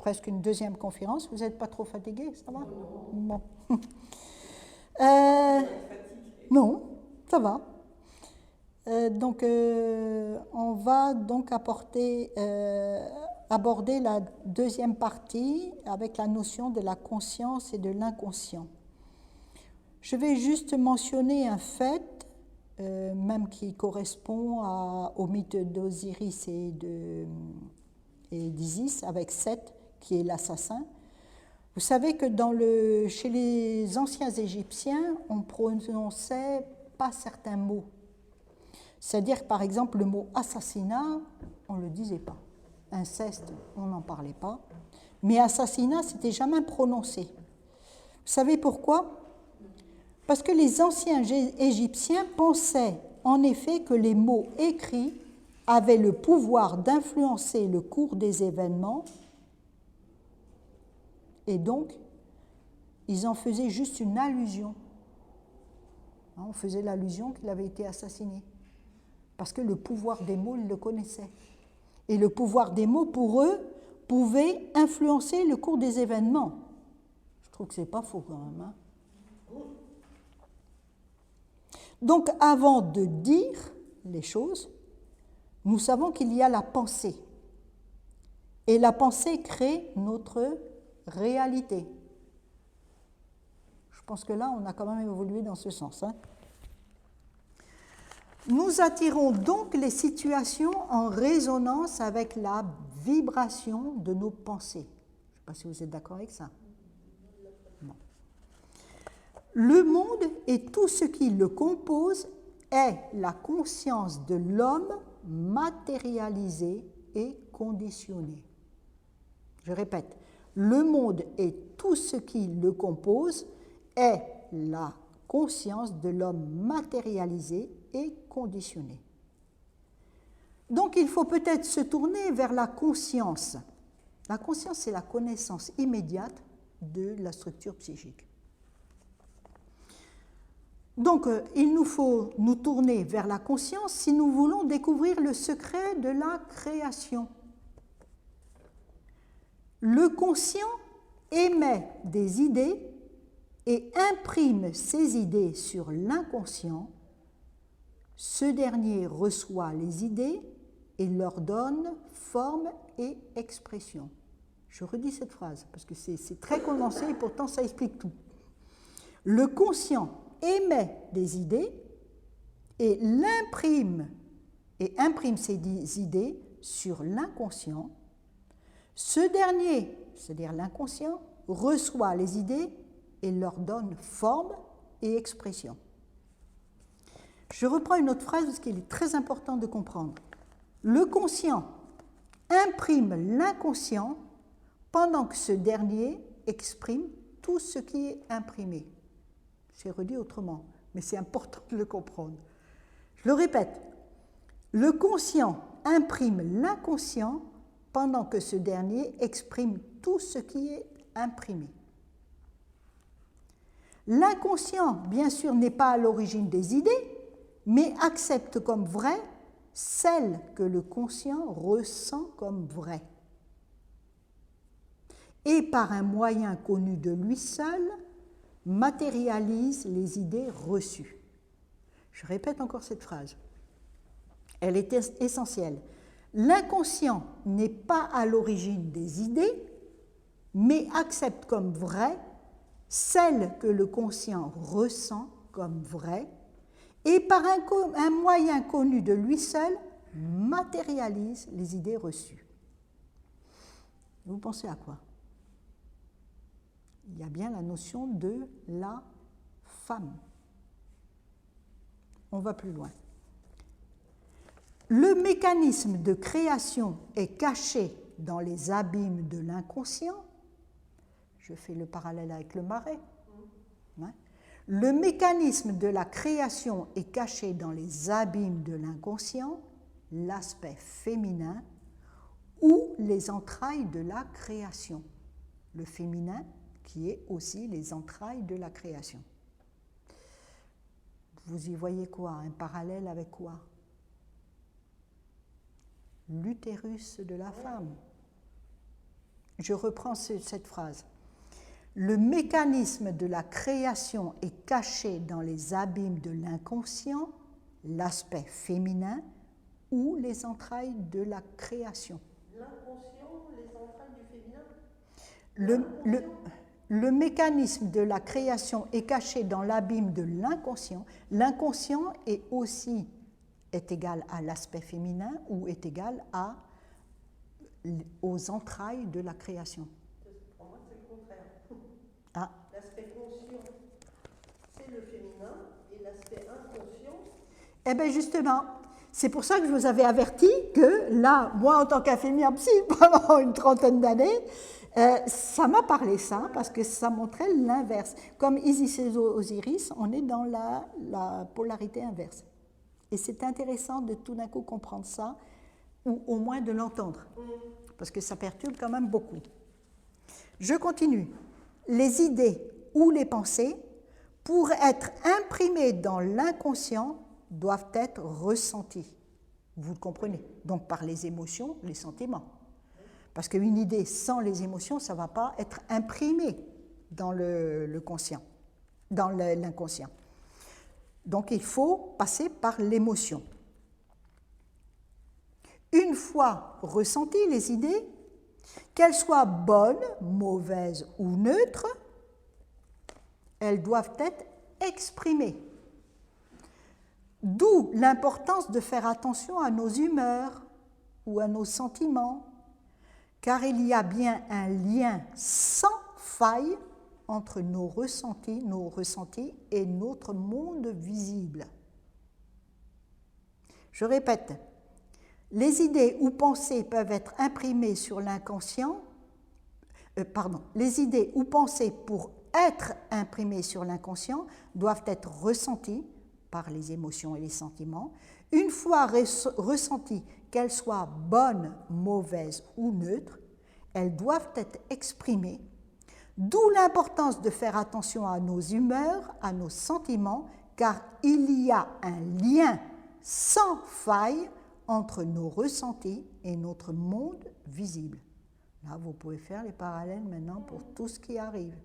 presque une deuxième conférence. Vous n'êtes pas trop fatigué, ça va? Bon. Non, ça va. On va donc aborder la deuxième partie avec la notion de la conscience et de l'inconscient. Je vais juste mentionner un fait, même qui correspond au mythe d'Osiris et d'Isis, avec Seth, qui est l'assassin. Vous savez que chez les anciens Égyptiens, on ne prononçait pas certains mots. C'est-à-dire, par exemple, le mot assassinat, on ne le disait pas. Inceste, on n'en parlait pas. Mais assassinat, c'était jamais prononcé. Vous savez pourquoi? Parce que les anciens Égyptiens pensaient en effet que les mots écrits avaient le pouvoir d'influencer le cours des événements et donc ils en faisaient juste une allusion. On faisait l'allusion qu'il avait été assassiné parce que le pouvoir des mots, ils le connaissaient. Et le pouvoir des mots, pour eux, pouvait influencer le cours des événements. Je trouve que ce n'est pas faux quand même. Donc, avant de dire les choses, nous savons qu'il y a la pensée. Et la pensée crée notre réalité. Je pense que là, on a quand même évolué dans ce sens. Nous attirons donc les situations en résonance avec la vibration de nos pensées. Je ne sais pas si vous êtes d'accord avec ça. Non. Le monde et tout ce qui le compose est la conscience de l'homme matérialisée et conditionnée. Je répète, le monde et tout ce qui le compose est la conscience de l'homme matérialisé et conditionné. Donc il faut peut-être se tourner vers la conscience. La conscience, c'est la connaissance immédiate de la structure psychique. Donc il nous faut nous tourner vers la conscience si nous voulons découvrir le secret de la création. Le conscient émet des idées et imprime ces idées sur l'inconscient. Ce dernier reçoit les idées et leur donne forme et expression. Je redis cette phrase parce que c'est très condensé et pourtant ça explique tout. Le conscient émet des idées et imprime ces idées sur l'inconscient. Ce dernier, c'est-à-dire l'inconscient, reçoit les idées et leur donne forme et expression. Je reprends une autre phrase parce qu'il est très important de comprendre. Le conscient imprime l'inconscient pendant que ce dernier exprime tout ce qui est imprimé. C'est redit autrement, mais c'est important de le comprendre. Je le répète. Le conscient imprime l'inconscient pendant que ce dernier exprime tout ce qui est imprimé. L'inconscient, bien sûr, n'est pas à l'origine des idées, mais accepte comme vraies celles que le conscient ressent comme vraies. Et par un moyen connu de lui seul, matérialise les idées reçues. Je répète encore cette phrase. Elle est essentielle. L'inconscient n'est pas à l'origine des idées, mais accepte comme vraies celles que le conscient ressent comme vraies, et par un moyen connu de lui seul, matérialise les idées reçues. Vous pensez à quoi? Il y a bien la notion de la femme. On va plus loin. Le mécanisme de création est caché dans les abîmes de l'inconscient. Je fais le parallèle avec le marais. Le mécanisme de la création est caché dans les abîmes de l'inconscient, l'aspect féminin ou les entrailles de la création. Le féminin qui est aussi les entrailles de la création. Vous y voyez quoi? Un parallèle avec quoi? L'utérus de la femme. Je reprends cette phrase. Le mécanisme de la création est caché dans les abîmes de l'inconscient, l'aspect féminin ou les entrailles de la création. L'inconscient, les entrailles du féminin. Le mécanisme de la création est caché dans l'abîme de l'inconscient. L'inconscient est égal à l'aspect féminin ou est égal aux entrailles de la création. Pour moi, c'est le contraire. Ah. L'aspect conscient, c'est le féminin, et l'aspect inconscient... Eh bien justement, c'est pour ça que je vous avais averti que là, moi en tant qu'infirmière psy, pendant une trentaine d'années, ça m'a parlé ça, parce que ça montrait l'inverse. Comme Isis et Osiris, on est dans la polarité inverse. Et c'est intéressant de tout d'un coup comprendre ça, ou au moins de l'entendre, parce que ça perturbe quand même beaucoup. Je continue. Les idées ou les pensées, pour être imprimées dans l'inconscient, doivent être ressenties. Vous le comprenez? Donc par les émotions, les sentiments. Parce qu'une idée sans les émotions, ça ne va pas être imprimé dans le conscient, dans l'inconscient. Donc il faut passer par l'émotion. Une fois ressenties les idées, qu'elles soient bonnes, mauvaises ou neutres, elles doivent être exprimées. D'où l'importance de faire attention à nos humeurs ou à nos sentiments, car il y a bien un lien sans faille entre nos ressentis et notre monde visible. Je répète, les idées ou pensées peuvent être imprimées sur l'inconscient, les idées ou pensées pour être imprimées sur l'inconscient doivent être ressenties par les émotions et les sentiments. Une fois ressenties, qu'elles soient bonnes, mauvaises ou neutres, elles doivent être exprimées. D'où l'importance de faire attention à nos humeurs, à nos sentiments, car il y a un lien sans faille entre nos ressentis et notre monde visible. Là, vous pouvez faire les parallèles maintenant pour tout ce qui arrive.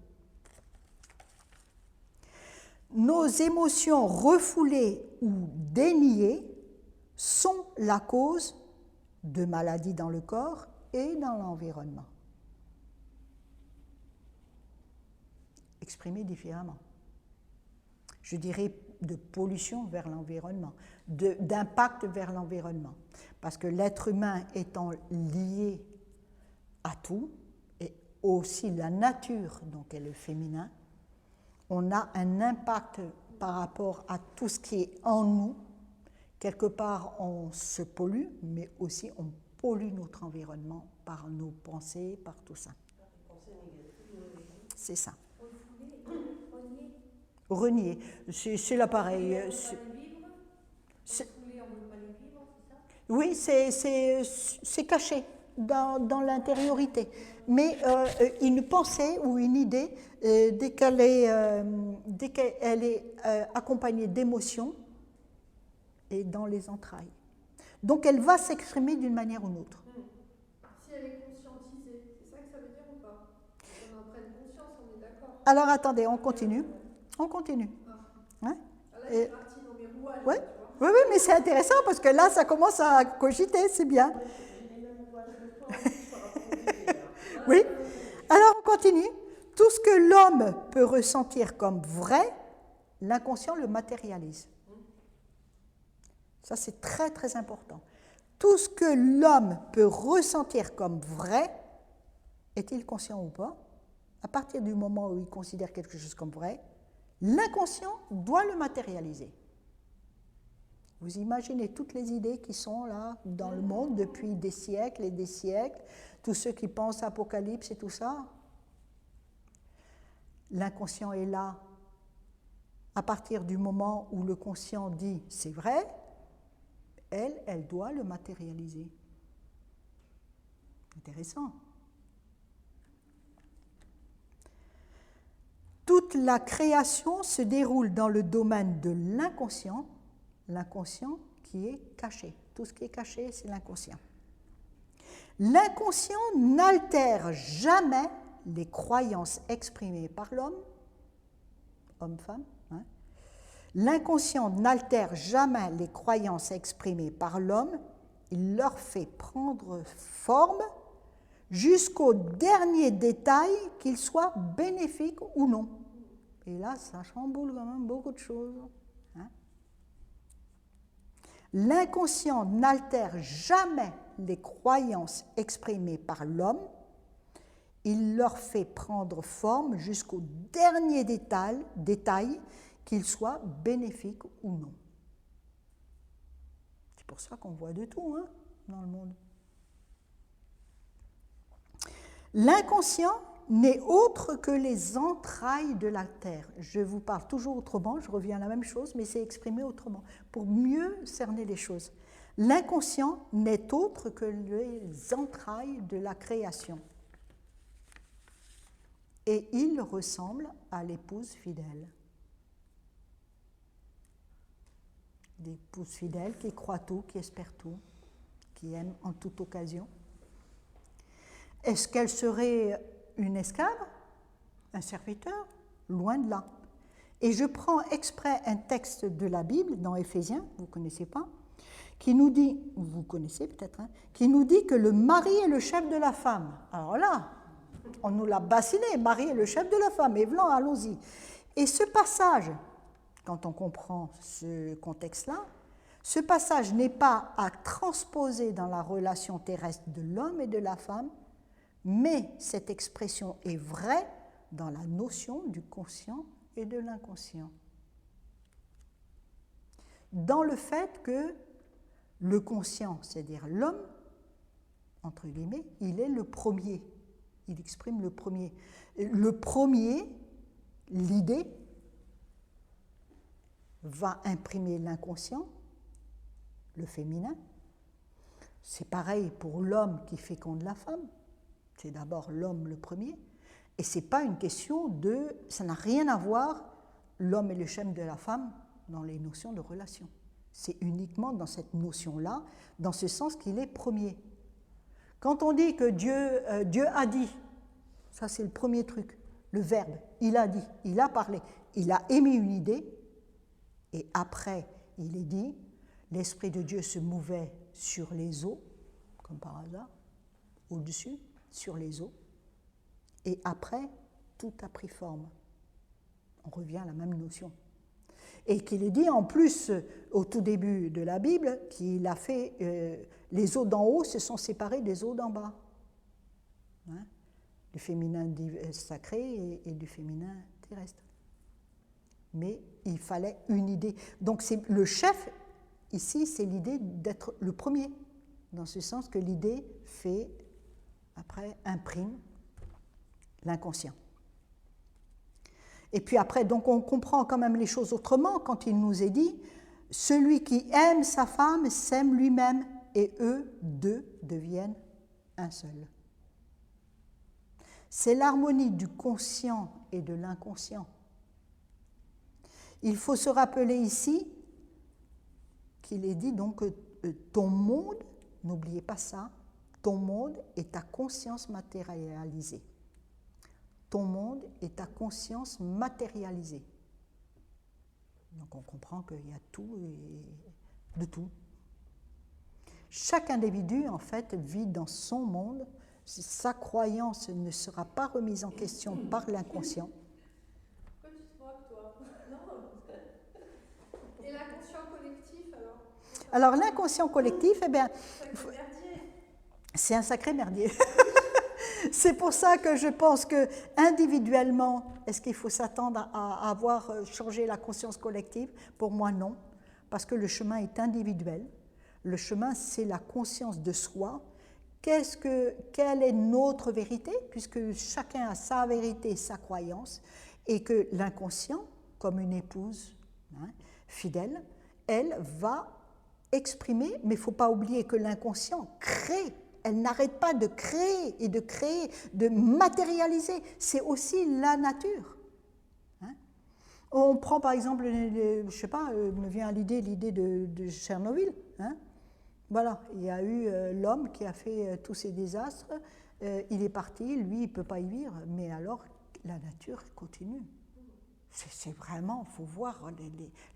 Nos émotions refoulées ou déniées sont la cause de maladies dans le corps et dans l'environnement. Exprimé différemment. Je dirais de pollution vers l'environnement, d'impact vers l'environnement. Parce que l'être humain étant lié à tout, et aussi la nature, donc est le féminin, on a un impact par rapport à tout ce qui est en nous. Quelque part, on se pollue, mais aussi on pollue notre environnement par nos pensées, par tout ça. C'est ça. Renier, c'est l'appareil. Oui, c'est caché dans l'intériorité. Mais une pensée ou une idée, dès qu'elle est accompagnée d'émotions, est dans les entrailles. Donc elle va s'exprimer d'une manière ou d'une autre. Si elle est conscientisée, c'est ça que ça veut dire ou pas? On en prenne conscience, on est d'accord. Alors attendez, on continue. On continue. Hein? Là, il est parti dans mes rouages. Oui, oui, mais c'est intéressant parce que là, ça commence à cogiter, c'est bien. Oui. Alors, on continue. Tout ce que l'homme peut ressentir comme vrai, l'inconscient le matérialise. Ça, c'est très, très important. Tout ce que l'homme peut ressentir comme vrai, est-il conscient ou pas? À partir du moment où il considère quelque chose comme vrai, l'inconscient doit le matérialiser. Vous imaginez toutes les idées qui sont là dans le monde depuis des siècles et des siècles, tous ceux qui pensent à Apocalypse et tout ça. L'inconscient est là. À partir du moment où le conscient dit c'est vrai, elle doit le matérialiser. Intéressant. Toute la création se déroule dans le domaine de l'inconscient qui est caché. Tout ce qui est caché, c'est l'inconscient. L'inconscient n'altère jamais les croyances exprimées par l'homme, homme-femme. Hein. L'inconscient n'altère jamais les croyances exprimées par l'homme, il leur fait prendre forme jusqu'au dernier détail, qu'il soit bénéfique ou non. Et là, ça chamboule quand même beaucoup de choses. Hein. L'inconscient n'altère jamais les croyances exprimées par l'homme, il leur fait prendre forme jusqu'au dernier détail, qu'il soit bénéfique ou non. C'est pour ça qu'on voit de tout hein, dans le monde. L'inconscient n'est autre que les entrailles de la terre. Je vous parle toujours autrement, je reviens à la même chose, mais c'est exprimé autrement, pour mieux cerner les choses. L'inconscient n'est autre que les entrailles de la création. Et il ressemble à l'épouse fidèle. L'épouse fidèle qui croit tout, qui espère tout, qui aime en toute occasion. Est-ce qu'elle serait une esclave, un serviteur? Loin de là. Et je prends exprès un texte de la Bible, dans Éphésiens, vous ne connaissez pas, qui nous dit, vous connaissez peut-être, hein, qui nous dit que le mari est le chef de la femme. Alors là, on nous l'a bassiné, mari est le chef de la femme, et blanc, allons-y. Et ce passage, quand on comprend ce contexte-là, ce passage n'est pas à transposer dans la relation terrestre de l'homme et de la femme, mais cette expression est vraie dans la notion du conscient et de l'inconscient. Dans le fait que le conscient, c'est-à-dire l'homme, entre guillemets, il est le premier. Il exprime le premier. Le premier, l'idée, va imprimer l'inconscient, le féminin. C'est pareil pour l'homme qui féconde la femme. C'est d'abord l'homme le premier. Et ce n'est pas une question de... Ça n'a rien à voir, l'homme est le chef de la femme, dans les notions de relation. C'est uniquement dans cette notion-là, dans ce sens qu'il est premier. Quand on dit que Dieu a dit, ça c'est le premier truc, le verbe, il a dit, il a parlé, il a émis une idée, et après il est dit, l'Esprit de Dieu se mouvait sur les eaux, comme par hasard, au-dessus, sur les eaux, et après, tout a pris forme. On revient à la même notion. Et qu'il est dit en plus, au tout début de la Bible, qu'il a fait, les eaux d'en haut se sont séparées des eaux d'en bas. Hein? Du féminin sacré et du féminin terrestre. Mais il fallait une idée. Donc c'est le chef, ici, c'est l'idée d'être le premier, dans ce sens que l'idée fait, après, imprime l'inconscient. Et puis après, donc on comprend quand même les choses autrement quand il nous est dit « Celui qui aime sa femme s'aime lui-même, et eux deux deviennent un seul. » C'est l'harmonie du conscient et de l'inconscient. Il faut se rappeler ici qu'il est dit donc que ton monde, n'oubliez pas ça, ton monde est ta conscience matérialisée. Ton monde est ta conscience matérialisée. Donc on comprend qu'il y a tout et de tout. Chaque individu, en fait, vit dans son monde. Sa croyance ne sera pas remise en question par l'inconscient. Pourquoi tu te moques, toi? Non. Et l'inconscient collectif, alors? Alors l'inconscient collectif, eh bien, c'est un sacré merdier. C'est un sacré merdier. C'est pour ça que je pense que individuellement, est-ce qu'il faut s'attendre à avoir changé la conscience collective? Pour moi, non, parce que le chemin est individuel. Le chemin, c'est la conscience de soi. Quelle est notre vérité? Puisque chacun a sa vérité, sa croyance, et que l'inconscient, comme une épouse fidèle, elle va exprimer, mais il ne faut pas oublier que l'inconscient crée. Elle n'arrête pas de créer, de matérialiser. C'est aussi la nature. Hein? On prend par exemple, je ne sais pas, me vient à l'idée de Tchernobyl. Hein? Voilà, il y a eu l'homme qui a fait tous ces désastres, il est parti, lui, il ne peut pas y vivre, mais alors la nature continue. C'est vraiment, il faut voir,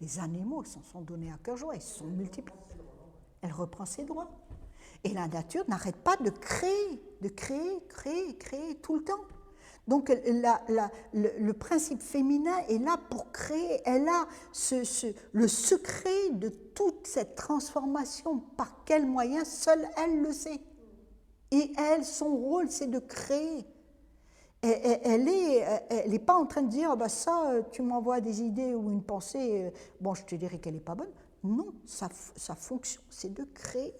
les animaux s'en sont donnés à cœur joie, ils se sont multipliés. Elle reprend ses droits. Et la nature n'arrête pas de créer tout le temps. Donc le principe féminin est là pour créer, elle a le secret de toute cette transformation, par quel moyen, seule elle le sait. Et elle, son rôle, c'est de créer. Elle n'est pas en train de dire, bah ça, tu m'envoies des idées ou une pensée, bon, je te dirais qu'elle n'est pas bonne. Non, sa fonction, c'est de créer.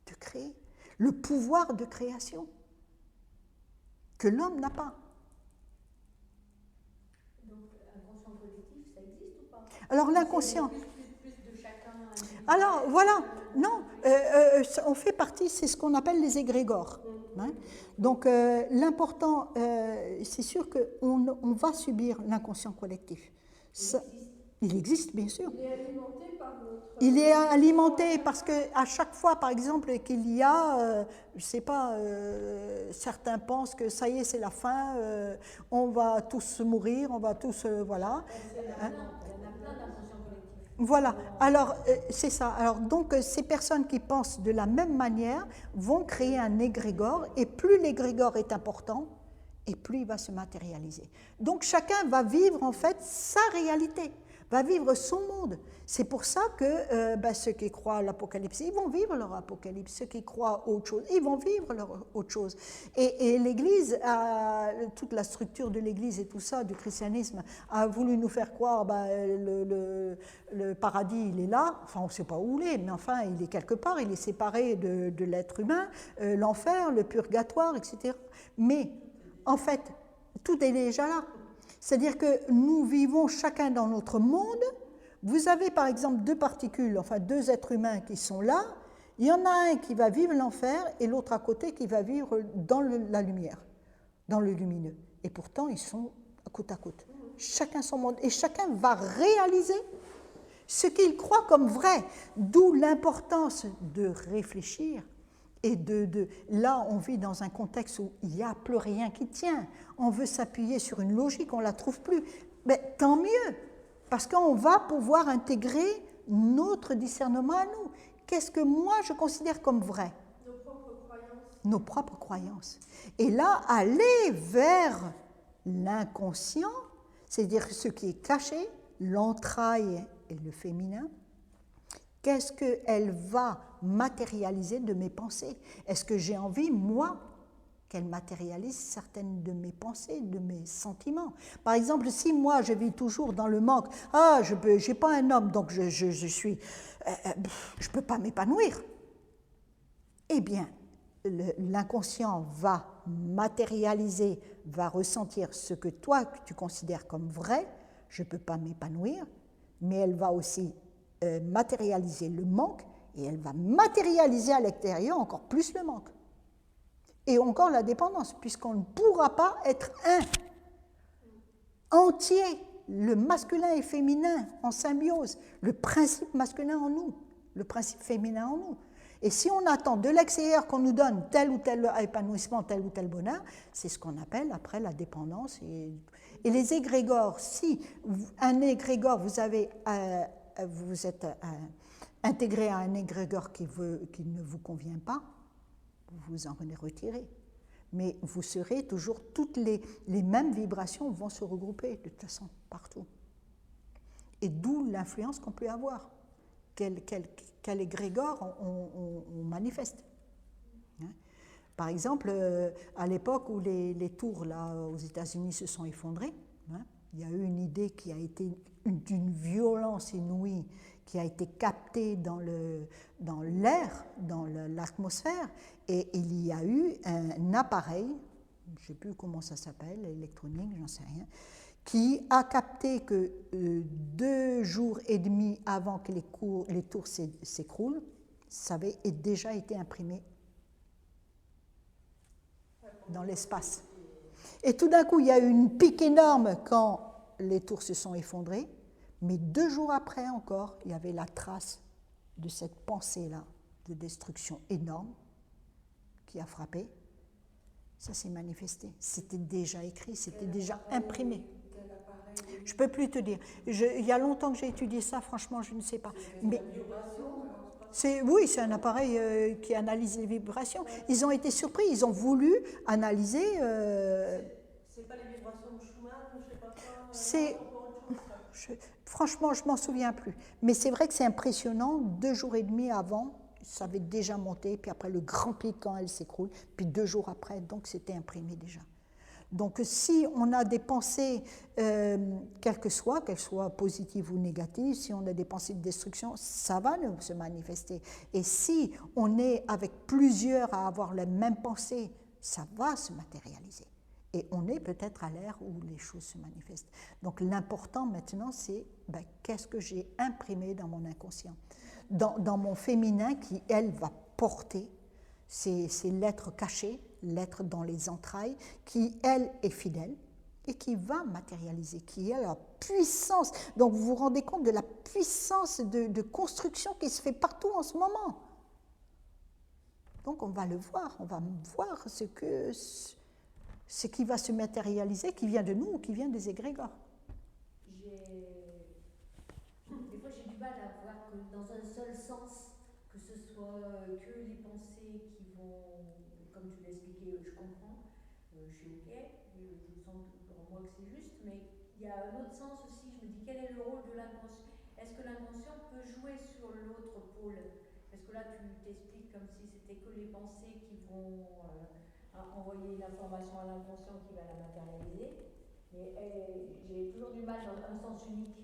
De créer. Le pouvoir de création que l'homme n'a pas. Donc, l'inconscient collectif, ça existe ou pas? Alors, l'inconscient. Plus de chacun. Alors, voilà. Non, on fait partie, c'est ce qu'on appelle les égrégores. Hein. Donc, l'important, c'est sûr qu'on va subir l'inconscient collectif. Ça, il existe, bien sûr. Il est alimenté par notre... Il est alimenté parce qu'à chaque fois, par exemple, qu'il y a, je ne sais pas, certains pensent que ça y est, c'est la fin, on va tous mourir, on va tous, voilà. Hein. Voilà, alors c'est ça. Alors donc ces personnes qui pensent de la même manière vont créer un égrégore, et plus l'égrégore est important, et plus il va se matérialiser. Donc chacun va vivre en fait sa réalité, va vivre son monde. C'est pour ça que ceux qui croient à l'Apocalypse, ils vont vivre leur Apocalypse. Ceux qui croient à autre chose, ils vont vivre leur autre chose. Et l'Église, toute la structure de l'Église et tout ça, du christianisme, a voulu nous faire croire le paradis, il est là. Enfin, on ne sait pas où il est, mais enfin, il est quelque part. Il est séparé de l'être humain, l'enfer, le purgatoire, etc. Mais, en fait, tout est déjà là. C'est-à-dire que nous vivons chacun dans notre monde. Vous avez par exemple deux particules, enfin deux êtres humains qui sont là. Il y en a un qui va vivre l'enfer et l'autre à côté qui va vivre dans la lumière, dans le lumineux. Et pourtant, ils sont côte à côte. Chacun son monde. Et chacun va réaliser ce qu'il croit comme vrai. D'où l'importance de réfléchir. Et là, on vit dans un contexte où il n'y a plus rien qui tient. On veut s'appuyer sur une logique, on ne la trouve plus. Mais tant mieux, parce qu'on va pouvoir intégrer notre discernement à nous. Qu'est-ce que moi, je considère comme vrai? Nos propres croyances. Nos propres croyances. Et là, aller vers l'inconscient, c'est-à-dire ce qui est caché, l'entraille et le féminin. Qu'est-ce qu'elle va matérialiser de mes pensées? Est-ce que j'ai envie, moi, qu'elle matérialise certaines de mes pensées, de mes sentiments? Par exemple, si moi, je vis toujours dans le manque, « Ah, je n'ai pas un homme, donc je ne peux pas m'épanouir. » Eh bien, l'inconscient va matérialiser, va ressentir ce que toi, tu considères comme vrai, « Je ne peux pas m'épanouir », mais elle va aussi matérialiser le manque, et elle va matérialiser à l'extérieur encore plus le manque. Et encore la dépendance, puisqu'on ne pourra pas être un entier, le masculin et féminin en symbiose, le principe masculin en nous, le principe féminin en nous. Et si on attend de l'extérieur qu'on nous donne tel ou tel épanouissement, tel ou tel bonheur, c'est ce qu'on appelle après la dépendance. Et les égrégores, si un égrégore, vous êtes intégré à un égrégore qui ne vous convient pas, vous en retirez. Mais vous serez toujours, toutes les mêmes vibrations vont se regrouper de toute façon partout. Et d'où l'influence qu'on peut avoir. Quel égrégore on manifeste. Hein? Par exemple, à l'époque où les tours là, aux États-Unis se sont effondrées, hein, il y a eu une idée qui a été d'une violence inouïe, qui a été captée dans l'air, dans l'atmosphère, et il y a eu un appareil, je ne sais plus comment ça s'appelle, électronique, j'en sais rien, qui a capté que 2 jours et demi avant que les tours s'écroulent, ça avait déjà été imprimé dans l'espace. Et tout d'un coup, il y a eu une pique énorme quand les tours se sont effondrées, mais 2 jours après encore, il y avait la trace de cette pensée-là de destruction énorme qui a frappé, ça s'est manifesté. C'était déjà écrit, c'était déjà imprimé. Je ne peux plus te dire. Il y a longtemps que j'ai étudié ça, franchement, je ne sais pas. Mais oui, c'est un appareil qui analyse les vibrations. Ils ont été surpris, ils ont voulu analyser. C'est pas les vibrations de Schumann, je sais pas quoi. C'est. Franchement, je m'en souviens plus. Mais c'est vrai que c'est impressionnant. 2 jours et demi avant, ça avait déjà monté. Puis après, le grand pic quand elle s'écroule. Puis 2 jours après, donc c'était imprimé déjà. Donc si on a des pensées, quelles qu'elles soient positives ou négatives, si on a des pensées de destruction, ça va se manifester. Et si on est avec plusieurs à avoir les mêmes pensées, ça va se matérialiser. Et on est peut-être à l'ère où les choses se manifestent. Donc l'important maintenant, c'est qu'est-ce que j'ai imprimé dans mon inconscient, dans mon féminin qui, elle, va porter ces lettres cachées, l'être dans les entrailles, qui, elle, est fidèle et qui va matérialiser, qui a la puissance. Donc, vous vous rendez compte de la puissance de construction qui se fait partout en ce moment. Donc, on va le voir, on va voir ce qui va se matérialiser, qui vient de nous ou qui vient des égrégores. Des fois, j'ai du mal à voir que dans un seul sens, que ce soit que les pensées qui vont, comme tu l'as expliqué, je comprends, je suis OK, je sens pour moi que c'est juste, mais il y a un autre sens aussi, je me dis quel est le rôle de l'inconscient? Est-ce que l'inconscient peut jouer sur l'autre pôle? Parce que là, tu t'expliques comme si c'était que les pensées qui vont envoyer une information à l'inconscient qui va la matérialiser, mais j'ai toujours du mal dans un sens unique.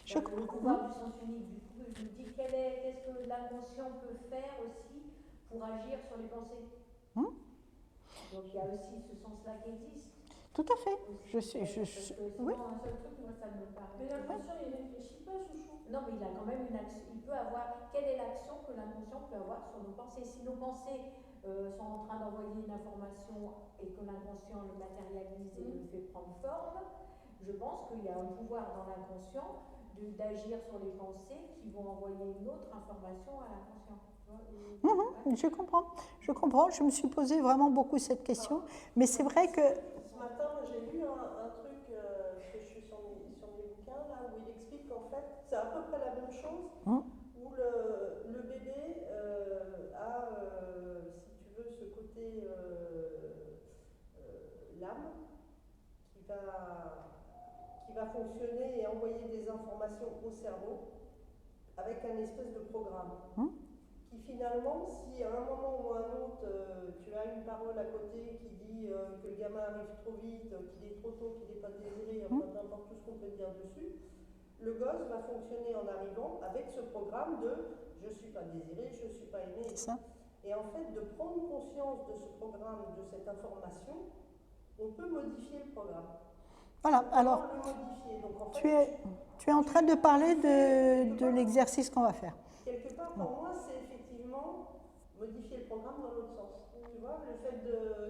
Le pouvoir du sens unique, du coup, je me dis qu'est-ce que l'inconscient peut faire aussi pour agir sur les pensées. Donc il y a aussi ce sens-là qui existe. Tout à fait. Oui. Un seul truc, moi ça me paraît. Mais l'inconscient, il ne réfléchit pas, chouchou. Non, mais il a quand même une action. Il peut avoir. Quelle est l'action que l'inconscient peut avoir sur nos pensées? Si nos pensées sont en train d'envoyer une information et que l'inconscient le matérialise et le fait prendre forme, je pense qu'il y a un pouvoir dans l'inconscient d'agir sur les pensées qui vont envoyer une autre information à l'inconscient. Je comprends. Je me suis posé vraiment beaucoup cette question, mais c'est vrai que... Ce matin, j'ai lu un truc, parce que je suis sur mes bouquins, là, où il explique qu'en fait, c'est à peu près la même chose, où le bébé a, si tu veux, ce côté l'âme qui va fonctionner et envoyer des informations au cerveau avec un espèce de programme. Qui finalement, si à un moment ou à un autre, tu as une parole à côté qui dit que le gamin arrive trop vite, qu'il est trop tôt, qu'il n'est pas désiré, enfin n'importe tout ce qu'on peut dire dessus, le gosse va fonctionner en arrivant avec ce programme de je ne suis pas désiré, je ne suis pas aimé. Ça. Et en fait, de prendre conscience de ce programme, de cette information, on peut modifier le programme. Voilà, alors, le modifier. Donc, en fait, tu es en train de parler de l'exercice qu'on va faire. Quelque part, pour moi, c'est effectivement modifier le programme dans l'autre sens. Tu vois, le fait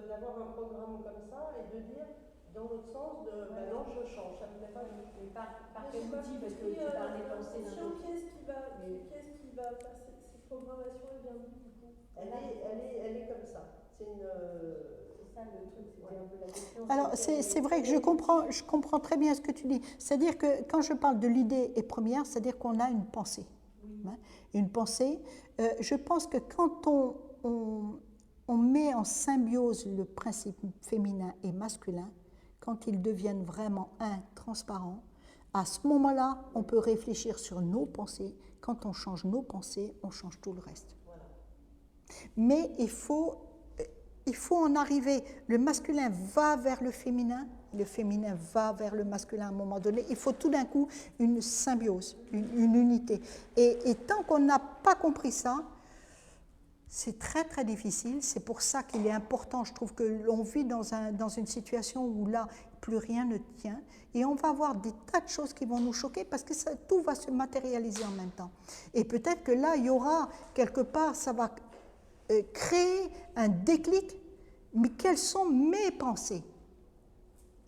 d'avoir un programme comme ça et de dire dans l'autre sens, non, je change, ça ne me plaît pas. Mais par quel outil? Parce que tu parles des pensées d'un autre. Qu'est-ce qui va faire cette programmation? Elle vient d'où du coup? Elle est comme ça. C'est une. C'est ça le truc, c'était un peu la question. Alors, c'est vrai que je comprends très bien ce que tu dis. C'est-à-dire que quand je parle de l'idée et première, c'est-à-dire qu'on a une pensée. Une pensée. Je pense que quand on met en symbiose le principe féminin et masculin, quand ils deviennent vraiment transparents, à ce moment-là, on peut réfléchir sur nos pensées. Quand on change nos pensées, on change tout le reste. Voilà. Mais il faut en arriver. Le masculin va vers le féminin va vers le masculin à un moment donné. Il faut tout d'un coup une symbiose, une unité. Et tant qu'on n'a pas compris ça, c'est très très difficile. C'est pour ça qu'il est important, je trouve, que l'on vit dans une situation où là, plus rien ne tient. Et on va avoir des tas de choses qui vont nous choquer parce que tout va se matérialiser en même temps. Et peut-être que là, il y aura quelque part, ça va créer un déclic. Mais quelles sont mes pensées?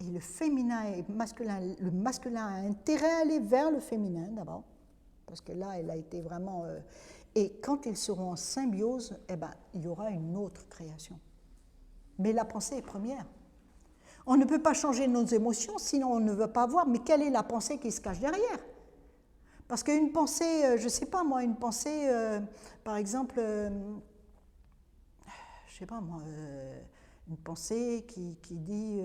Et le féminin et le masculin a intérêt à aller vers le féminin d'abord, parce que là, elle a été vraiment... Et quand ils seront en symbiose, eh ben, il y aura une autre création. Mais la pensée est première. On ne peut pas changer nos émotions, sinon on ne veut pas voir, mais quelle est la pensée qui se cache derrière? Parce qu'une pensée, je ne sais pas moi, une pensée, par exemple, je ne sais pas moi, une pensée qui dit,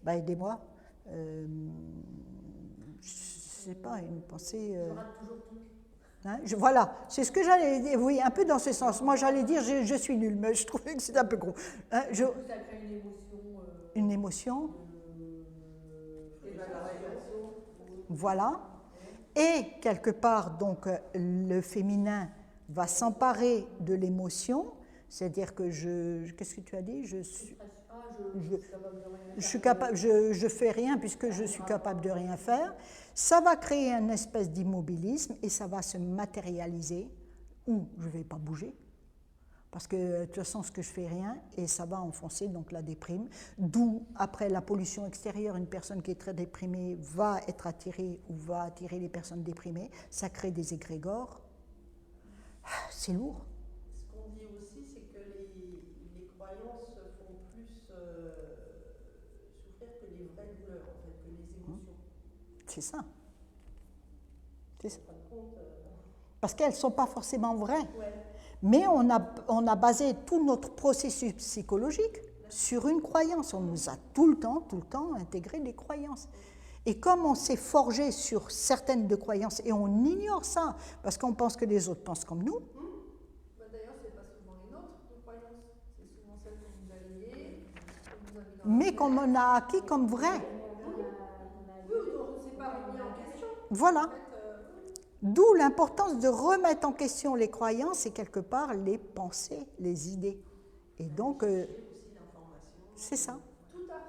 bah, aidez-moi, je ne sais pas, une pensée... Je rate toujours tout. Hein, voilà, c'est ce que j'allais dire, oui, un peu dans ce sens. Moi, j'allais dire je suis nulle, mais je trouvais que c'était un peu gros. Hein, Du coup, ça crée une émotion. Une émotion, Évaluation. voilà. Et quelque part, donc, le féminin va s'emparer de l'émotion, c'est-à-dire que qu'est-ce que tu as dit? Je suis capable de rien je suis capable, je fais rien puisque je suis capable de rien faire. Ça va créer une espèce d'immobilisme et ça va se matérialiser où je ne vais pas bouger. Parce que de toute façon, ce que je fais rien, et ça va enfoncer donc la déprime. D'où, après la pollution extérieure, une personne qui est très déprimée va être attirée ou va attirer les personnes déprimées. Ça crée des égrégores. C'est lourd. Ce qu'on dit aussi, c'est que les croyances font plus souffrir que les vraies douleurs, en fait, que les émotions. C'est ça. C'est ça. En fin de compte, Parce qu'elles ne sont pas forcément vraies. ouais. Mais on a basé tout notre processus psychologique sur une croyance. On nous a tout le temps intégré des croyances. Et comme on s'est forgé sur certaines de croyances, et on ignore ça, parce qu'on pense que les autres pensent comme nous. Bah, d'ailleurs, c'est pas souvent les nôtres de croyances, c'est souvent celles qu'on nous a léguées, qu'on nous a mis dans Mais qu'on en a acquis comme vrai. Oui, donc c'est pas remis en question. Voilà. En fait, D'où l'importance de remettre en question les croyances et quelque part les pensées, les idées. Et donc, c'est ça. tout à fait.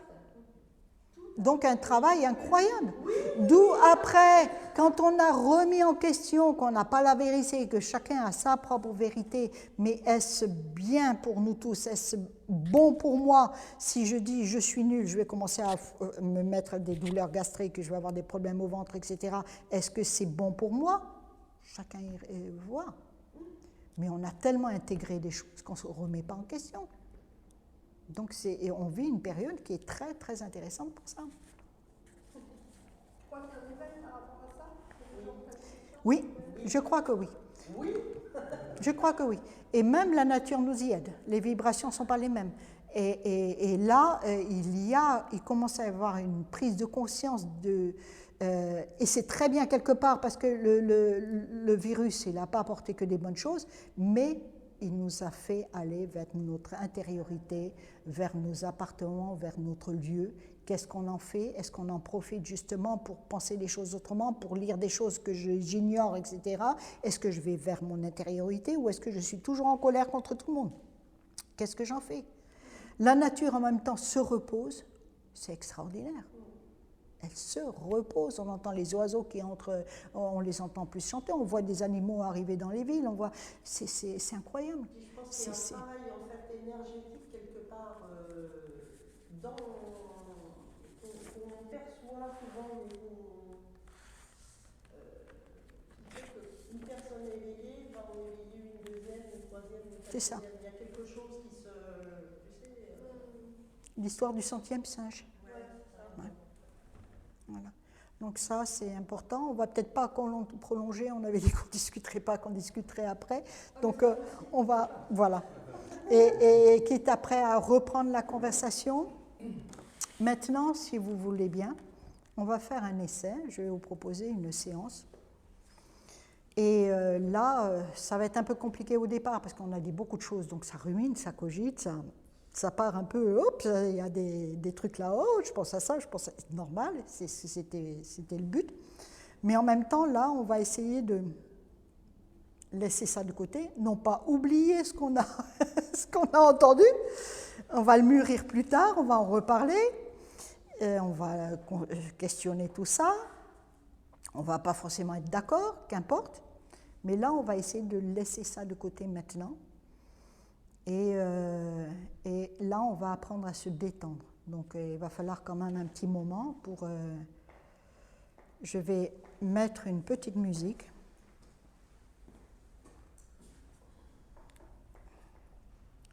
Donc un travail incroyable. D'où après, quand on a remis en question qu'on n'a pas la vérité, que chacun a sa propre vérité, mais est-ce bien pour nous tous? Est-ce bon pour moi? Si je dis je suis nul, je vais commencer à me mettre des douleurs gastriques, je vais avoir des problèmes au ventre, etc. Est-ce que c'est bon pour moi? Chacun voit. Mais on a tellement intégré des choses qu'on ne se remet pas en question. Donc et on vit une période qui est très très intéressante pour ça. Tu crois qu'il y a un éveil par rapport à ça? Oui, je crois que oui. Oui. Je crois que oui. Et même la nature nous y aide. Les vibrations ne sont pas les mêmes. Et là, il commence à y avoir une prise de conscience et c'est très bien quelque part parce que le virus, il n'a pas apporté que des bonnes choses, mais il nous a fait aller vers notre intériorité, vers nos appartements, vers notre lieu. Qu'est-ce qu'on en fait? Est-ce qu'on en profite justement pour penser les choses autrement, pour lire des choses que j'ignore, etc. Est-ce que je vais vers mon intériorité ou est-ce que je suis toujours en colère contre tout le monde? Qu'est-ce que j'en fais? La nature en même temps se repose, c'est extraordinaire. Elle se repose, on entend les oiseaux qui entrent, on les entend plus chanter, on voit des animaux arriver dans les villes, on voit, c'est incroyable. Je pense qu'il y a un travail en fait énergétique quelque part qu'on perçoit souvent qui fait qu'une personne éveillée va en éveiller une deuxième, une troisième, une quatrième. C'est ça. Il y a quelque chose qui se... Tu sais... L'histoire du centième singe. Ouais, ça. Ouais. Voilà. Donc ça, c'est important. On ne va peut-être pas prolonger, on avait dit qu'on ne discuterait pas, qu'on discuterait après. Donc on va, voilà. Et qui est après à reprendre la conversation. Maintenant, si vous voulez bien, on va faire un essai. Je vais vous proposer une séance. Et là, ça va être un peu compliqué au départ parce qu'on a dit beaucoup de choses. Donc ça rumine, ça cogite, ça part un peu, hop, il y a des trucs là-haut, je pense à ça, je pense à... C'est normal, c'était le but. Mais en même temps, là, on va essayer de laisser ça de côté, non pas oublier ce qu'on a, ce qu'on a entendu, on va le mûrir plus tard, on va en reparler, on va questionner tout ça, on ne va pas forcément être d'accord, qu'importe, mais là, on va essayer de laisser ça de côté maintenant. Et là, on va apprendre à se détendre. Donc, il va falloir quand même un petit moment pour... je vais mettre une petite musique.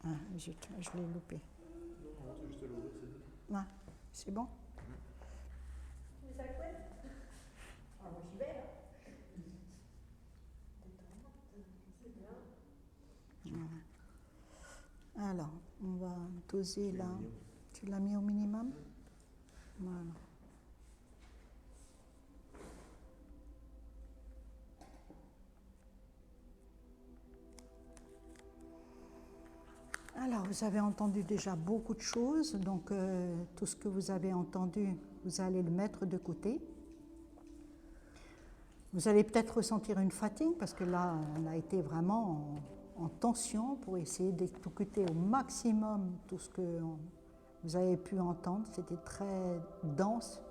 Ah, je l'ai loupé. Non, c'est juste à l'ouvrir, c'est tout. Ah, c'est bon? Tu veux ça couette? Ah, moi j'y vais, là. C'est bien. Voilà. Alors, on va doser là. Tu l'as mis au minimum? Voilà. Alors, vous avez entendu déjà beaucoup de choses, donc tout ce que vous avez entendu, vous allez le mettre de côté. Vous allez peut-être ressentir une fatigue, parce que là, on a été vraiment en tension pour essayer d'écouter au maximum tout ce que vous avez pu entendre. C'était très dense.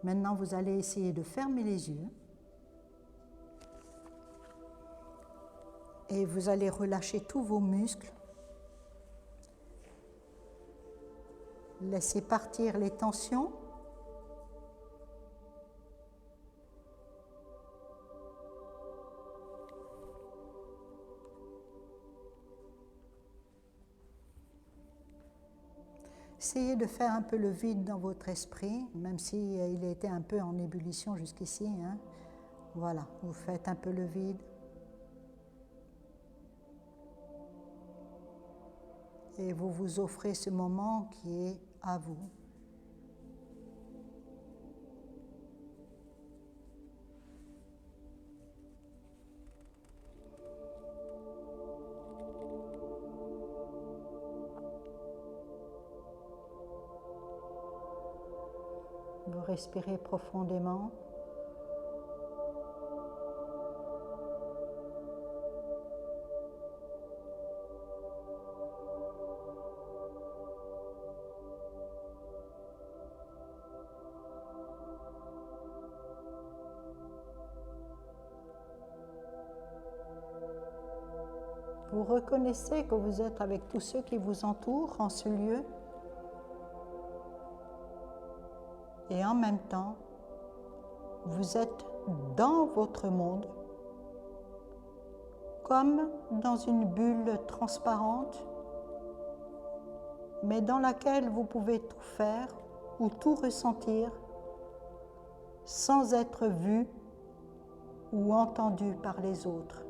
Maintenant, vous allez essayer de fermer les yeux. Et vous allez relâcher tous vos muscles. Laissez partir les tensions. Essayez de faire un peu le vide dans votre esprit, même s'il était un peu en ébullition jusqu'ici. Hein. Voilà, vous faites un peu le vide. Et vous vous offrez ce moment qui est à vous. Vous respirez profondément. Vous reconnaissez que vous êtes avec tous ceux qui vous entourent en ce lieu. Et en même temps, vous êtes dans votre monde, comme dans une bulle transparente, mais dans laquelle vous pouvez tout faire ou tout ressentir sans être vu ou entendu par les autres.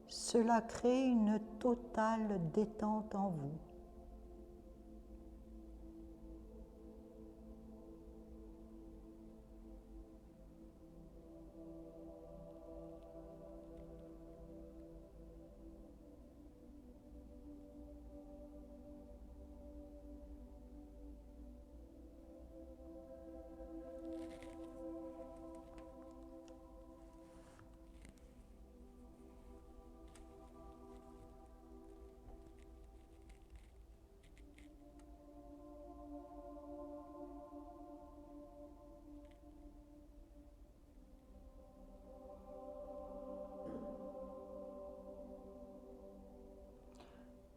Cela crée une totale détente en vous.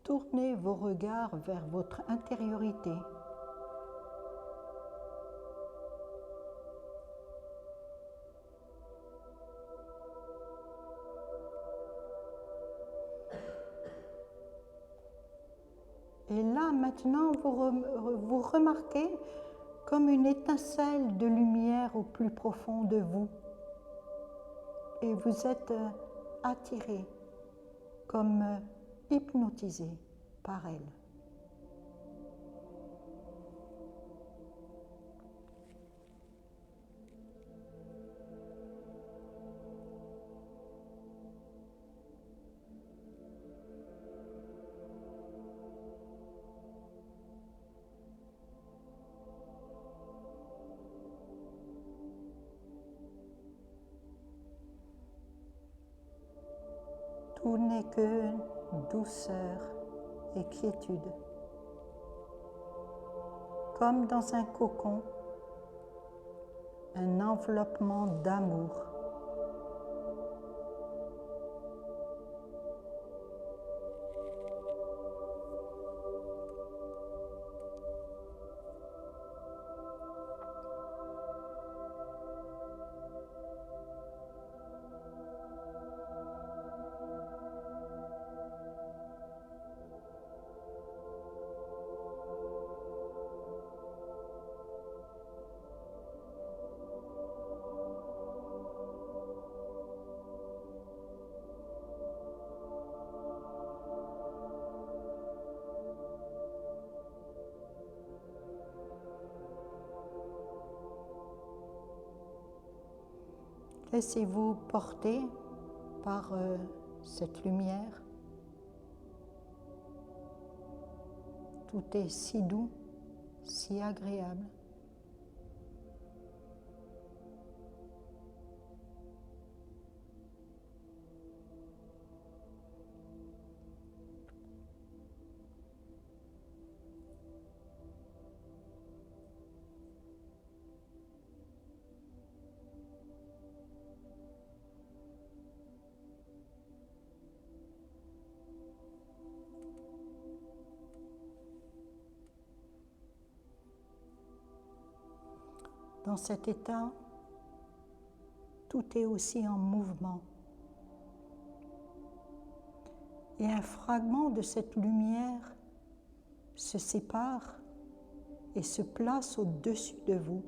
Tournez vos regards vers votre intériorité. Et là, maintenant, vous remarquez comme une étincelle de lumière au plus profond de vous. Et vous êtes attiré, comme hypnotisé par elle. Tout n'est que douceur et quiétude. Comme dans un cocon, un enveloppement d'amour. Laissez-vous porter par cette lumière. Tout est si doux, si agréable. Dans cet état, tout est aussi en mouvement. Et un fragment de cette lumière se sépare et se place au-dessus de vous.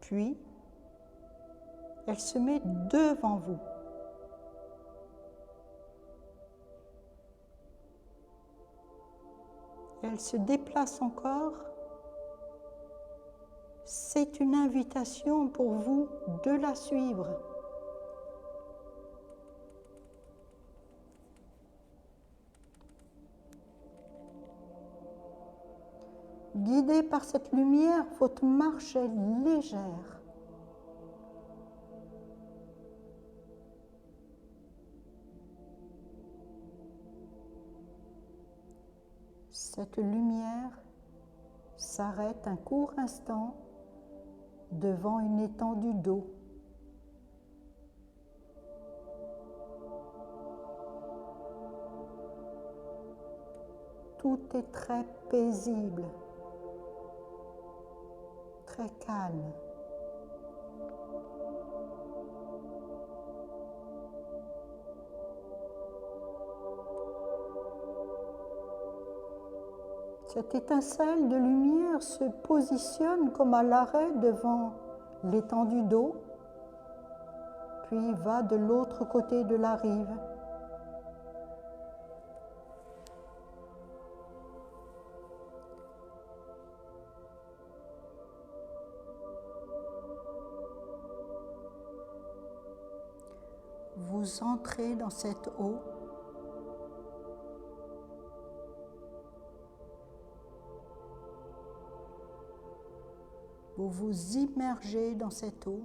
Puis, elle se met devant vous. Elle se déplace encore. C'est une invitation pour vous de la suivre. Guidé par cette lumière, votre marche est légère. Cette lumière s'arrête un court instant devant une étendue d'eau. Tout est très paisible, très calme. Cette étincelle de lumière se positionne comme à l'arrêt devant l'étendue d'eau, puis va de l'autre côté de la rive. Vous entrez dans cette eau. Vous vous immergez dans cette eau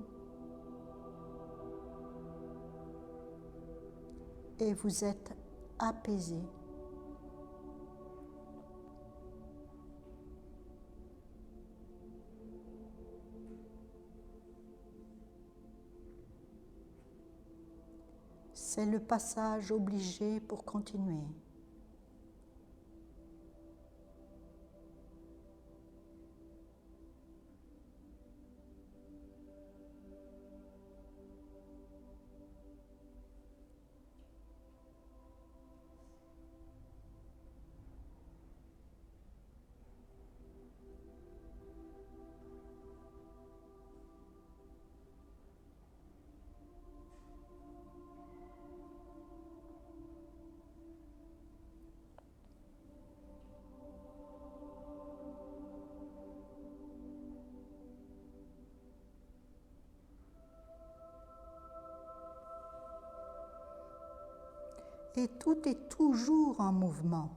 et vous êtes apaisé. C'est le passage obligé pour continuer. Et tout est toujours en mouvement.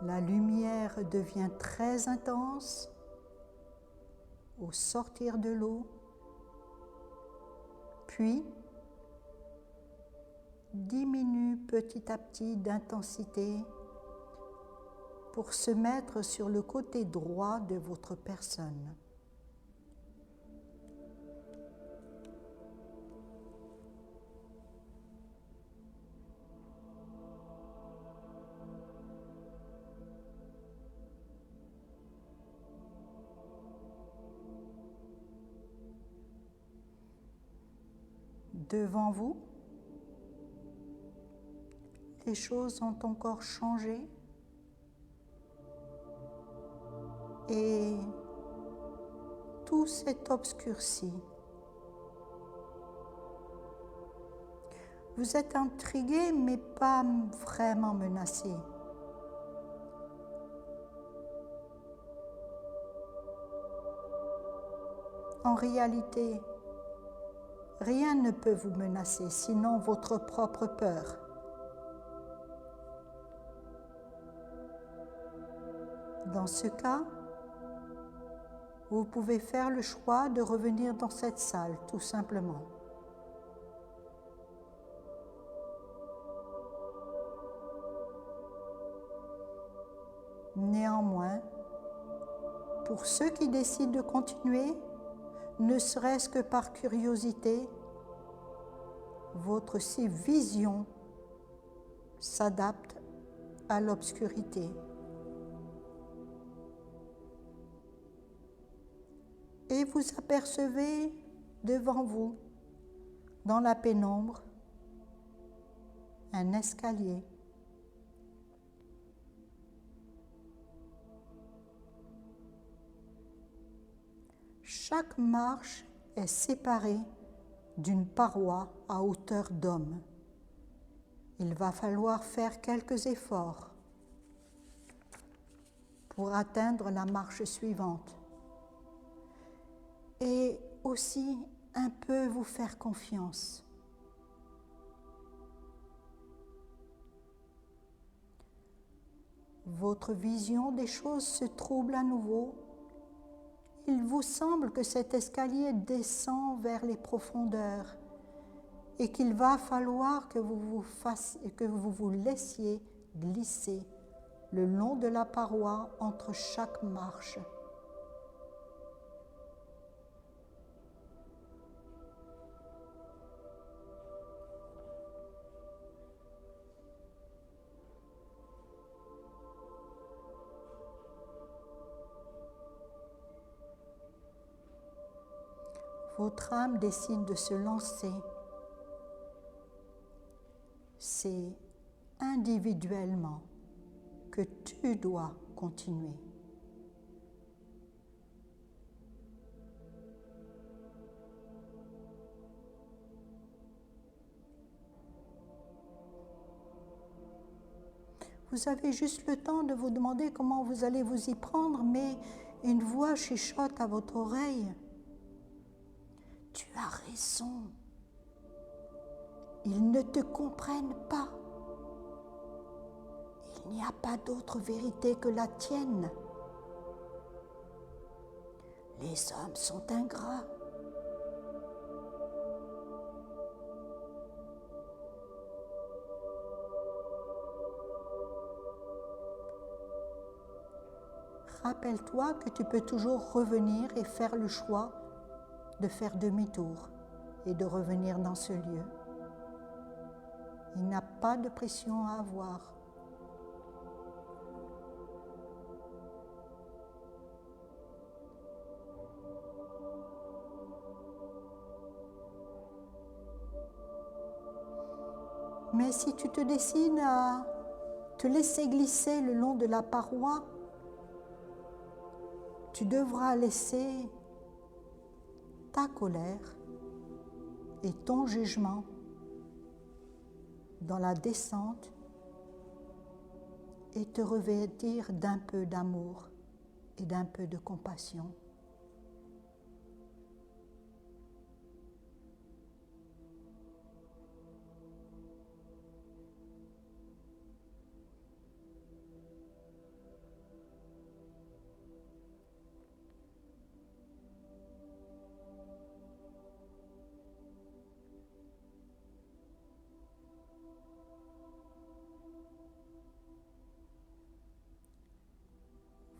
La lumière devient très intense au sortir de l'eau, puis diminue petit à petit d'intensité pour se mettre sur le côté droit de votre personne. Devant vous, les choses ont encore changé et tout s'est obscurci. Vous êtes intrigué, mais pas vraiment menacé. En réalité, rien ne peut vous menacer, sinon votre propre peur. Dans ce cas, vous pouvez faire le choix de revenir dans cette salle, tout simplement. Néanmoins, pour ceux qui décident de continuer, ne serait-ce que par curiosité, votre vision s'adapte à l'obscurité. Et vous apercevez devant vous, dans la pénombre, un escalier. Chaque marche est séparée d'une paroi à hauteur d'homme. Il va falloir faire quelques efforts pour atteindre la marche suivante. Et aussi un peu vous faire confiance. Votre vision des choses se trouble à nouveau. Il vous semble que cet escalier descend vers les profondeurs et qu'il va falloir que vous vous laissiez glisser le long de la paroi entre chaque marche. Votre âme décide de se lancer. C'est individuellement que tu dois continuer. Vous avez juste le temps de vous demander comment vous allez vous y prendre, mais une voix chuchote à votre oreille. Tu as raison. Ils ne te comprennent pas. Il n'y a pas d'autre vérité que la tienne. Les hommes sont ingrats. Rappelle-toi que tu peux toujours revenir et faire le choix de faire demi-tour et de revenir dans ce lieu. Il n'y a pas de pression à avoir. Mais si tu te décides à te laisser glisser le long de la paroi, tu devras laisser ta colère et ton jugement dans la descente et te revêtir d'un peu d'amour et d'un peu de compassion.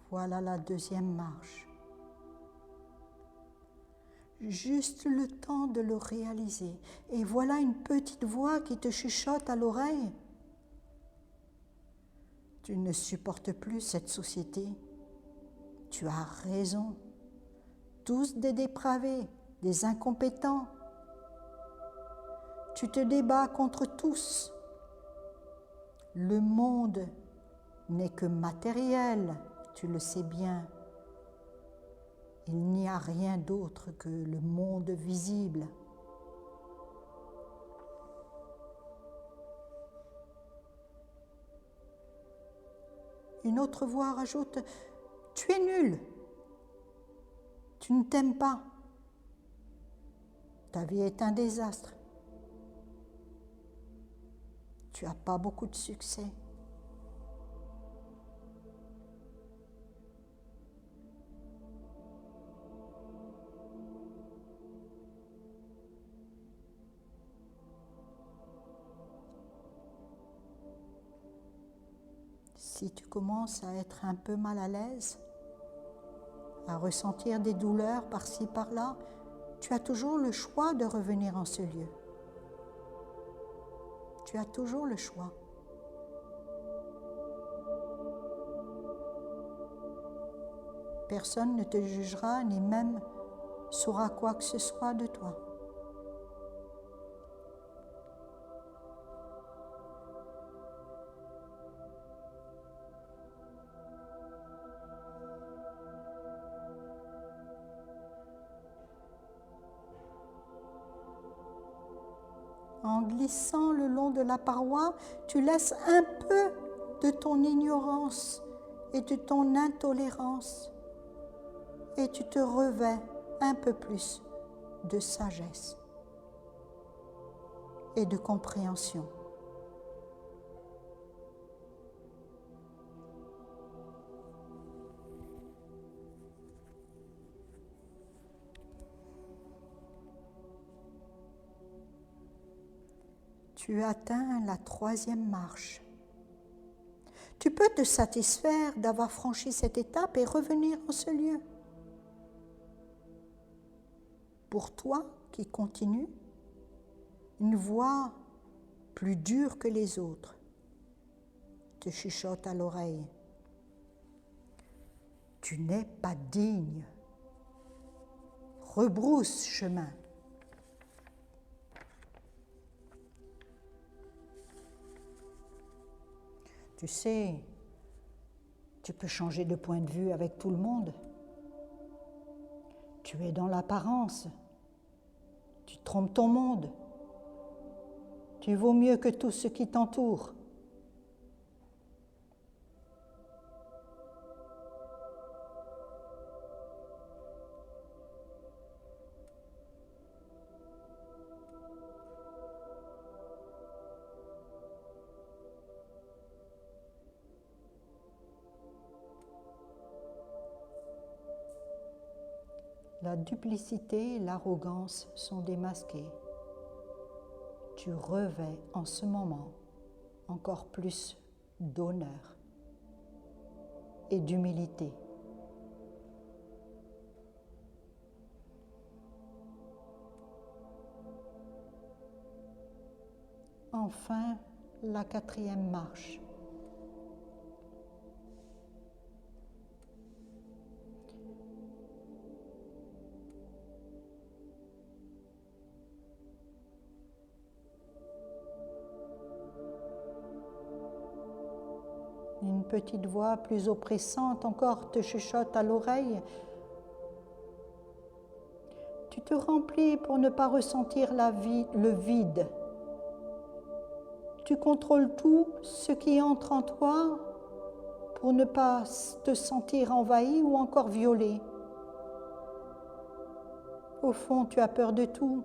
Voilà la deuxième marche. Juste le temps de le réaliser. Et voilà une petite voix qui te chuchote à l'oreille. Tu ne supportes plus cette société. Tu as raison. Tous des dépravés, des incompétents. Tu te débats contre tous. Le monde n'est que matériel. Tu le sais bien, il n'y a rien d'autre que le monde visible. Une autre voix rajoute, tu es nul, tu ne t'aimes pas, ta vie est un désastre, tu n'as pas beaucoup de succès. Si tu commences à être un peu mal à l'aise, à ressentir des douleurs par-ci, par-là, tu as toujours le choix de revenir en ce lieu. Tu as toujours le choix. Personne ne te jugera ni même saura quoi que ce soit de toi. En glissant le long de la paroi, tu laisses un peu de ton ignorance et de ton intolérance et tu te revêts un peu plus de sagesse et de compréhension. Tu atteins la 3e marche. Tu peux te satisfaire d'avoir franchi cette étape et revenir en ce lieu. Pour toi qui continue, une voix plus dure que les autres te chuchote à l'oreille. Tu n'es pas digne. Rebrousse chemin. Tu sais, tu peux changer de point de vue avec tout le monde. Tu es dans l'apparence. Tu trompes ton monde. Tu vaux mieux que tout ce qui t'entoure. La duplicité et l'arrogance sont démasquées. Tu revêts en ce moment encore plus d'honneur et d'humilité. Enfin, la 4e marche. Une petite voix plus oppressante encore te chuchote à l'oreille. Tu te remplis pour ne pas ressentir le vide. Tu contrôles tout ce qui entre en toi pour ne pas te sentir envahi ou encore violé. Au fond, tu as peur de tout.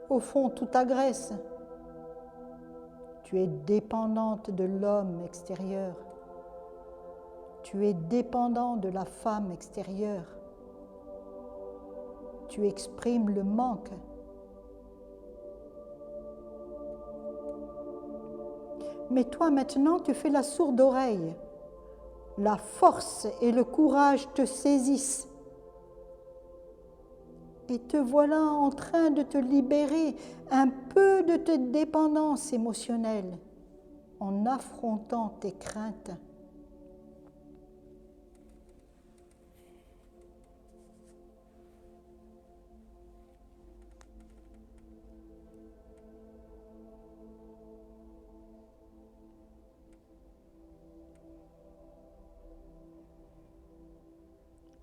Au fond, tout t'agresse. Tu es dépendante de l'homme extérieur. Tu es dépendant de la femme extérieure. Tu exprimes le manque. Mais toi maintenant, tu fais la sourde oreille. La force et le courage te saisissent. Et te voilà en train de te libérer un peu de tes dépendances émotionnelles en affrontant tes craintes.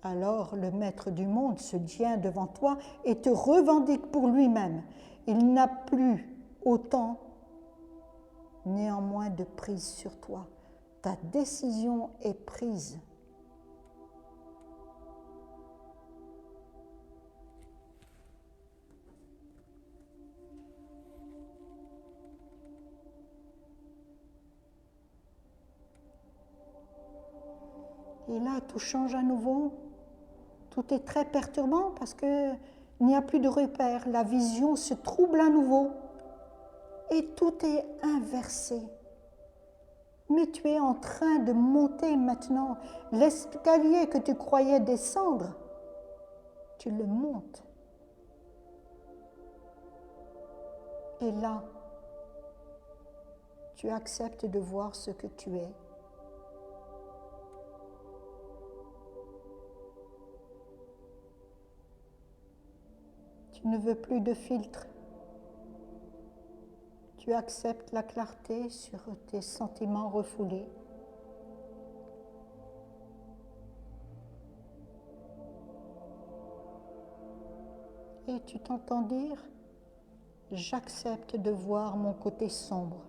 Alors le maître du monde se tient devant toi et te revendique pour lui-même. Il n'a plus autant, néanmoins, de prise sur toi. Ta décision est prise. Et là, tout change à nouveau. Tout est très perturbant parce qu'il n'y a plus de repères. La vision se trouble à nouveau. Et tout est inversé. Mais tu es en train de monter maintenant. L'escalier que tu croyais descendre, tu le montes. Et là, tu acceptes de voir ce que tu es. Tu ne veux plus de filtre. Tu acceptes la clarté sur tes sentiments refoulés. Et tu t'entends dire, j'accepte de voir mon côté sombre.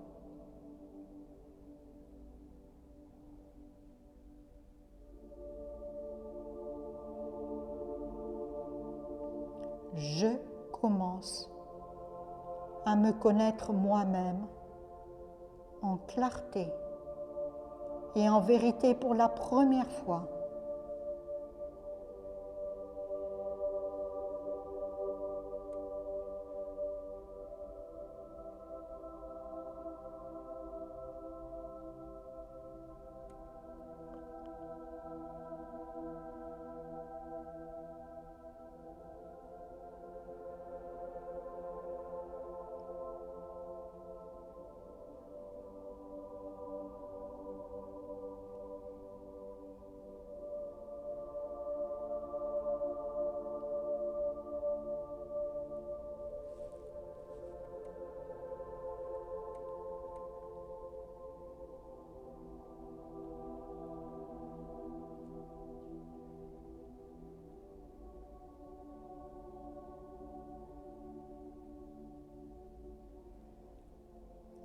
Je commence à me connaître moi-même en clarté et en vérité pour la première fois.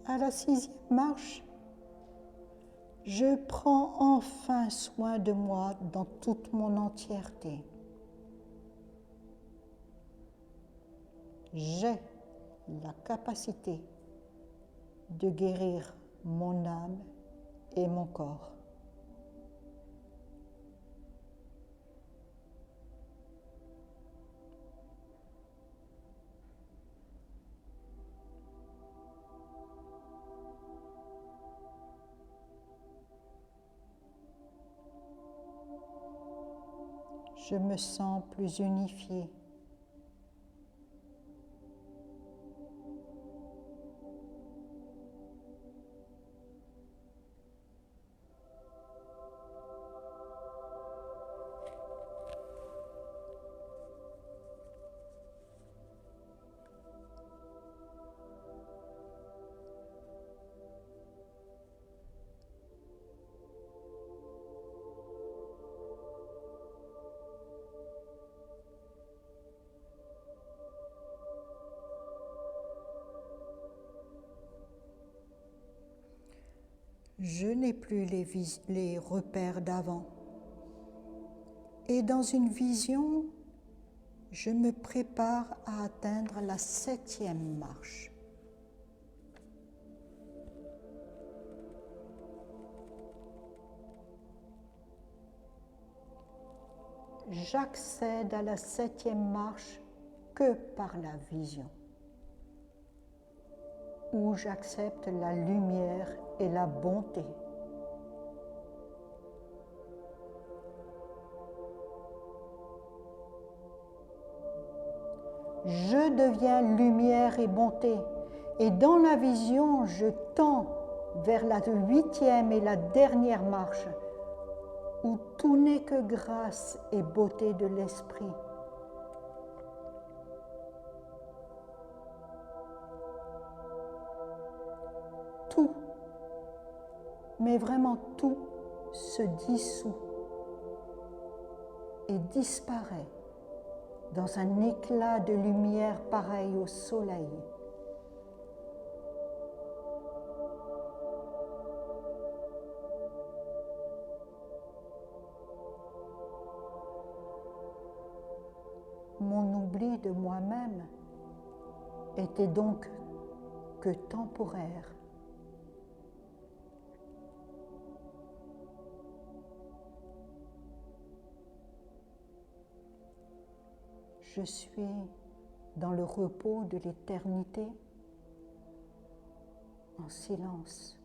À la 6e marche, je prends enfin soin de moi dans toute mon entièreté. J'ai la capacité de guérir mon âme et mon corps. Je me sens plus unifiée. Je n'ai plus les repères d'avant. Et dans une vision, je me prépare à atteindre la 7e marche. J'accède à la 7e marche que par la vision, où j'accepte la lumière et la bonté. Je deviens lumière et bonté, et dans la vision, je tends vers la 8e et la dernière marche, où tout n'est que grâce et beauté de l'esprit. Tout, mais vraiment tout, se dissout et disparaît dans un éclat de lumière pareil au soleil. oubli de moi-même était donc que temporaire. Je suis dans le repos de l'éternité, en silence.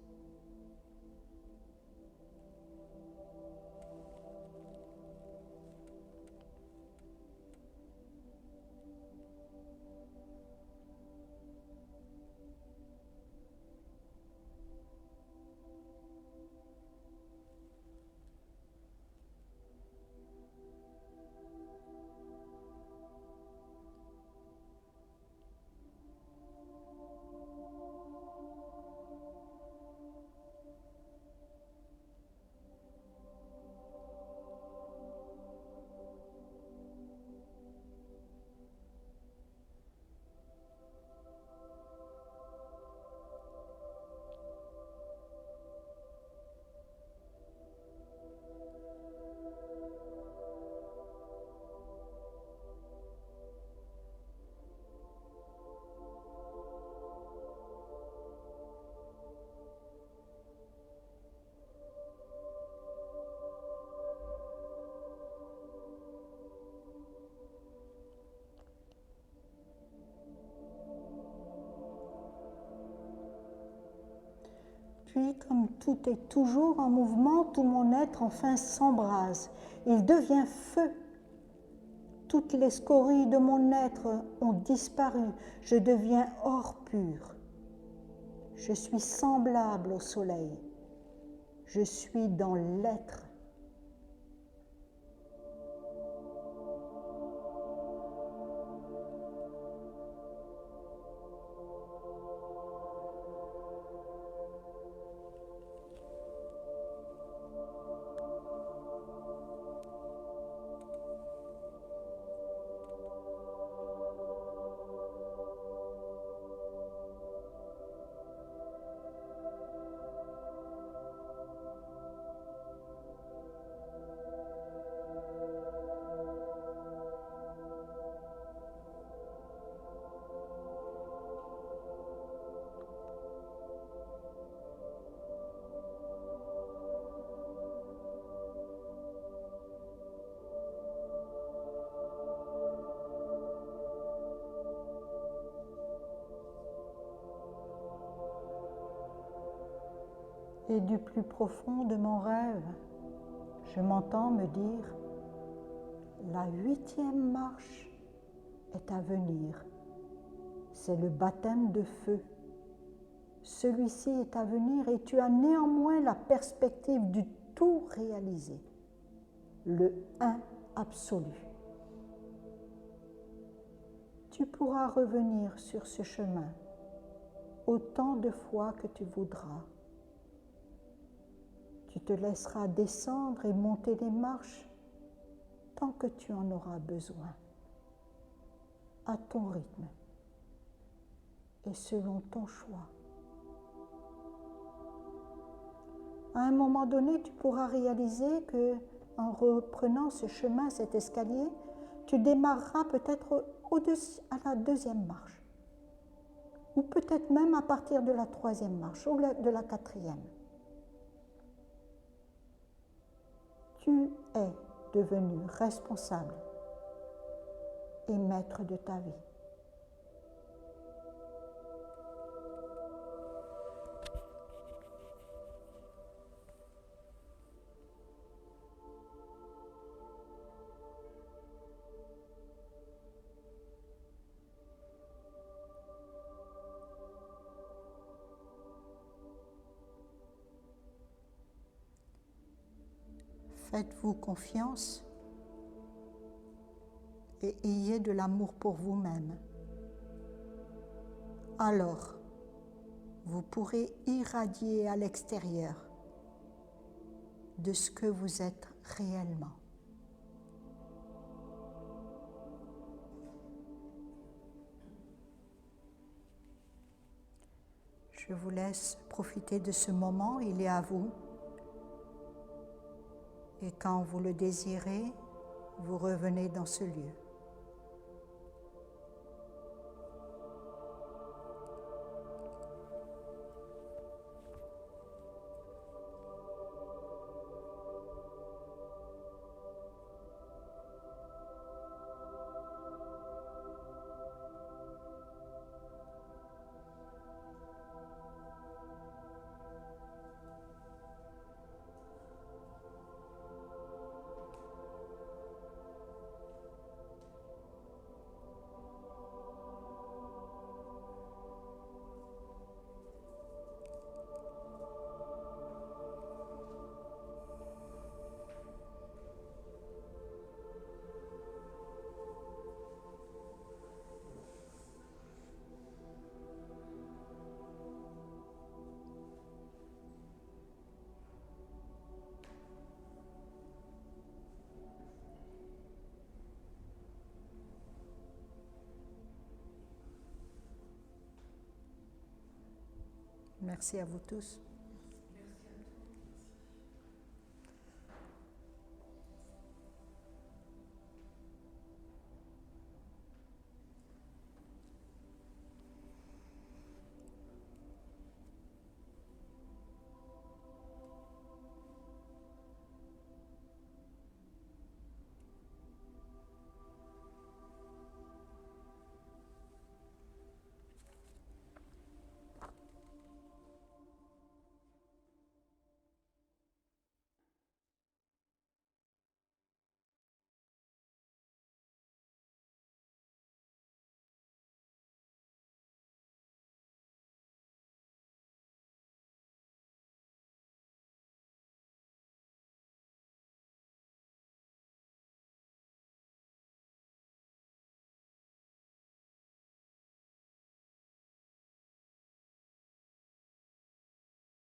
Puis, comme tout est toujours en mouvement, tout mon être enfin s'embrase. Il devient feu. Toutes les scories de mon être ont disparu. Je deviens or pur. Je suis semblable au soleil. Je suis dans l'être. Et du plus profond de mon rêve, je m'entends me dire, la 8e marche est à venir. C'est le baptême de feu. Celui-ci est à venir et tu as néanmoins la perspective du tout réalisé, le un absolu. Tu pourras revenir sur ce chemin autant de fois que tu voudras. Tu te laisseras descendre et monter les marches tant que tu en auras besoin, à ton rythme et selon ton choix. À un moment donné, tu pourras réaliser que, en reprenant ce chemin, cet escalier, tu démarreras peut-être à la 2e marche, ou peut-être même à partir de la 3e marche, ou de la 4e. Tu es devenu responsable et maître de ta vie. Faites-vous confiance et ayez de l'amour pour vous-même. Alors, vous pourrez irradier à l'extérieur de ce que vous êtes réellement. Je vous laisse profiter de ce moment, il est à vous. Et quand vous le désirez, vous revenez dans ce lieu. Merci à vous tous.